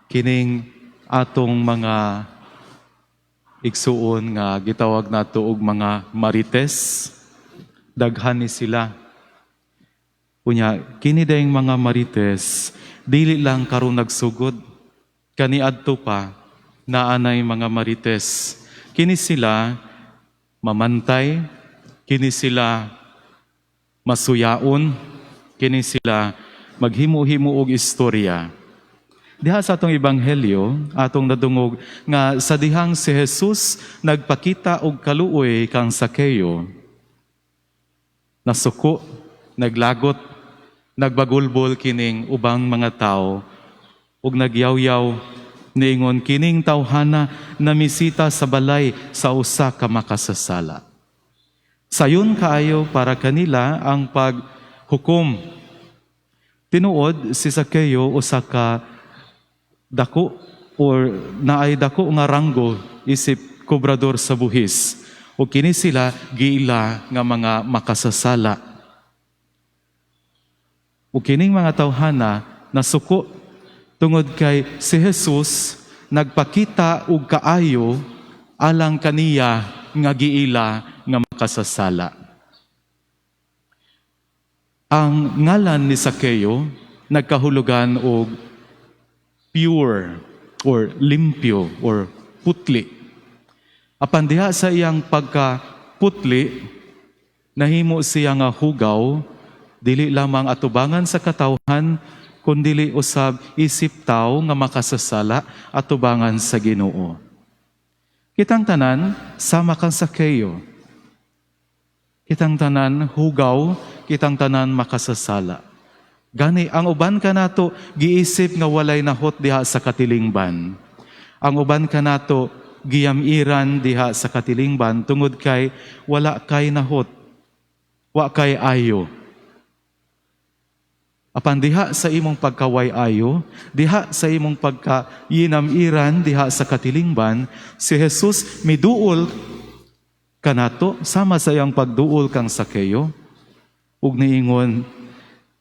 kining atong mga igsuon nga gitawag nato og mga marites, daghan ni sila. Unya, kini dayong mga marites, dili lang karon nagsugod. Kaniadto pa, naanay mga marites. Kini sila mamantay, kini sila masuyaon, kini sila maghimo-himo og istorya. Diha sa atong ebanghelyo, atong nadungog nga sa dihang si Jesus nagpakita og kaluoy kang Sakeo. Nasuko, naglagot, nagbagulbol kining ubang mga tao ug nagyawyaw niingon kining tawhana namisita sa balay sa usa ka makasasala. Sayon kaayo para kanila ang paghukom. Tinuod si Sakeo usa ka dako or naay dako nga ranggo isip kobrador sa buhis. O kini sila giila nga mga makasasala. O kining mga tawhana nasuko tungod kay si Jesus nagpakita og kaayo alang kaniya nga giila nga makasasala. Ang ngalan ni Sakeo nagkahulugan og pure or limpyo or putli. Apan diha sa iyang pagkaputli, nahimo siya nga hugaw, dili lamang atubangan sa katawhan, kundi usab isip tao nga makasasala atubangan sa Ginoo. Kitang tanan sama kang Sakeo. Kitang tanan hugaw, kitang tanan makasasala. Gani, ang uban ka nato, giisip nga walay nahot diha sa katilingban. Ang uban ka nato, giyamiran diha sa katilingban, tungod kay wala kay nahot, wa kay ayo. Apan diha sa imong pagkaway ayo, diha sa imong pagkayinamiran diha sa katilingban, si Jesus miduol ka nato, sama sa iyang pagduol kang Sakeo, ug niingon,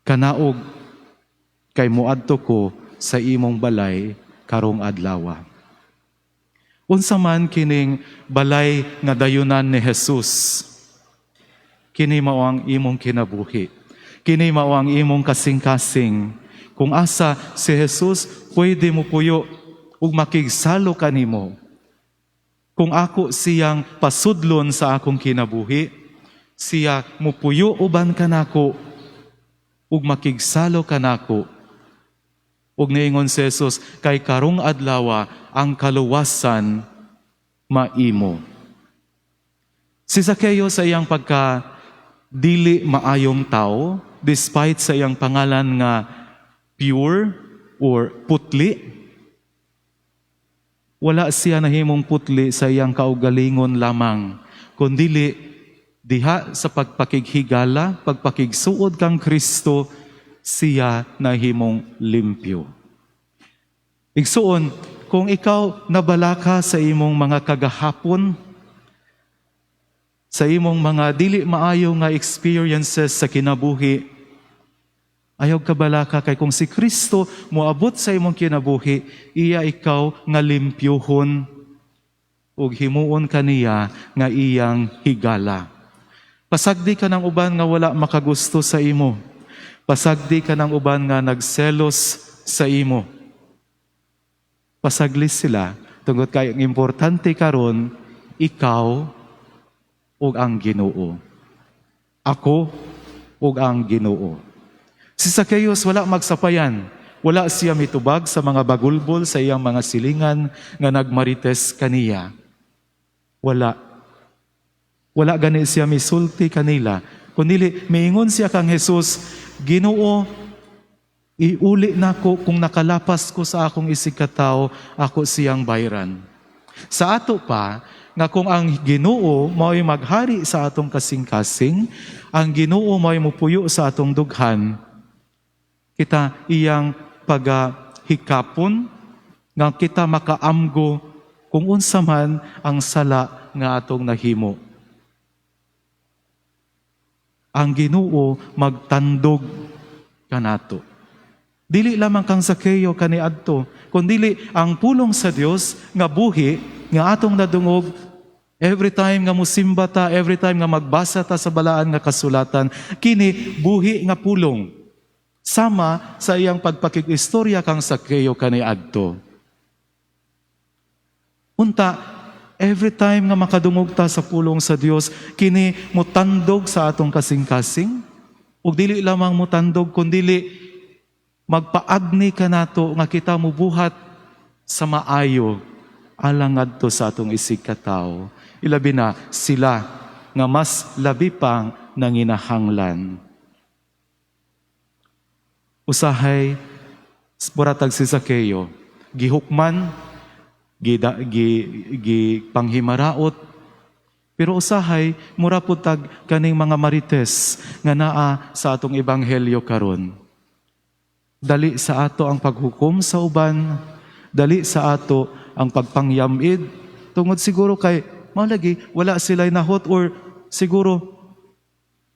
kanaog kay moadto ko sa imong balay karong adlaw. Unsa man kining balay nga dayunan ni Jesus, kini mao ang imong kinabuhi. Kini mao ang imong kasing-kasing. Kung asa si Jesus pwede mo puyo ug makigsalo kanimo. Kung ako siyang pasudlon sa akong kinabuhi, siya mupuyo uban kanako ug makigsalo kanako. Ug niingon si Jesus, kay karong adlaw ang kaluwasan maimo. Si Sakeo sa iyang pagka dili maayong tao, despite sa iyang pangalan nga pure or putli, wala siya nahimong putli sa iyang kaugalingon lamang, kundi diha sa pagpakighigala, pagpakigsuod kang Kristo, siya nahimong limpyo. Igsuon, kung ikaw nabalaka sa imong mga kagahapon, sa imong mga dili maayo nga experiences sa kinabuhi, ayaw kabalaka kay kung si Kristo moabot sa imong kinabuhi, iya ikaw nga limpyohon ug himuon kaniya nga iyang higala. Pasagdi ka ng uban nga wala makagusto sa imo. Pasagdi ka ng uban nga nagselos sa imo. Pasaglis sila, tungod kay ang importante karon, ikaw ug ang Ginoo. Ako ug ang Ginoo. Si Zacchaeus wala magsapayan. Wala siya mitubag sa mga bagulbol sa iyang mga silingan nga nagmarites kaniya. Wala gani siya misulti kanila. Kundi miingon siya kang Jesus, Ginoo, iuli nako kung nakalapas ko sa akong isikataw, ako siyang bayran. Sa ato pa, nga kung ang Ginoo mao'y maghari sa atong kasing-kasing, ang Ginoo mao'y mupuyo sa atong dughan, kita iyang paghikapon, nga kita makaamgo kung unsa man ang sala nga atong nahimo. Ang Ginoo magtandog kanato. Dili lamang kang Zakeo kaniadto, kundili ang pulong sa Dios nga buhi nga atong nadungog every time nga musimba ta, every time nga magbasa ta sa balaan nga kasulatan, kini buhi nga pulong. Sama sa iyang pagpakikistorya kang Zakeo kaniadto. Unta, every time nga makadungog ta sa pulong sa Dios, kini mutandog sa atong kasing-kasing. Ug dili lamang mutandog, kundili magpaagni ka nato nga kita mubuhat sa maayo alang ngadto sa atong isig katao. Ilabi na sila nga mas labi pang nanginahanglan. Usahay, buratag si Zakeo, gihukman, panghimaraot, pero usahay, mura putag kaning mga marites nga naa sa atong ebanghelyo karon. Dali sa ato ang paghukom sa uban, dali sa ato ang pagpangyamid, tungod siguro kay, malagi, wala sila'y nahot or siguro,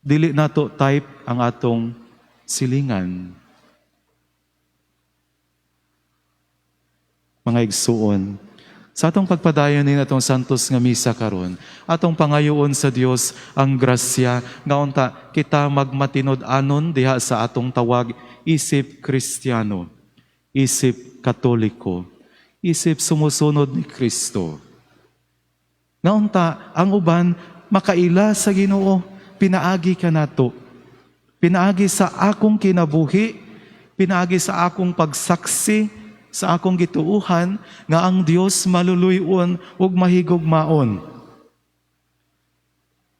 dili nato type ang atong silingan. Mga igsuon, sa atong pagpadayon ni atong santos nga misa karon, atong pangayoon sa Dios ang grasya nga unta kita magmatinod-anon diha sa atong tawag isip Kristiyano, isip Katoliko, isip sumusunod ni Kristo. Nga unta ang uban makaila sa Ginoo, pinaagi ka nato. Pinaagi sa akong kinabuhi, pinaagi sa akong pagsaksi, sa akong gituuhan nga ang Dios maluluyon ug mahigugmaon.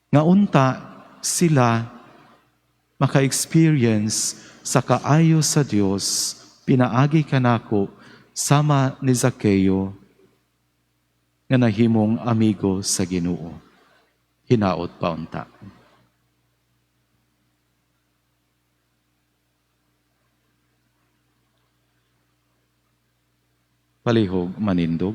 Nga unta sila maka-experience sa kaayo sa Dios, pinaagi kanako sama ni Zakeo nga nahimong amigo sa Ginoo. Hinaot pa unta. Palihog manindog.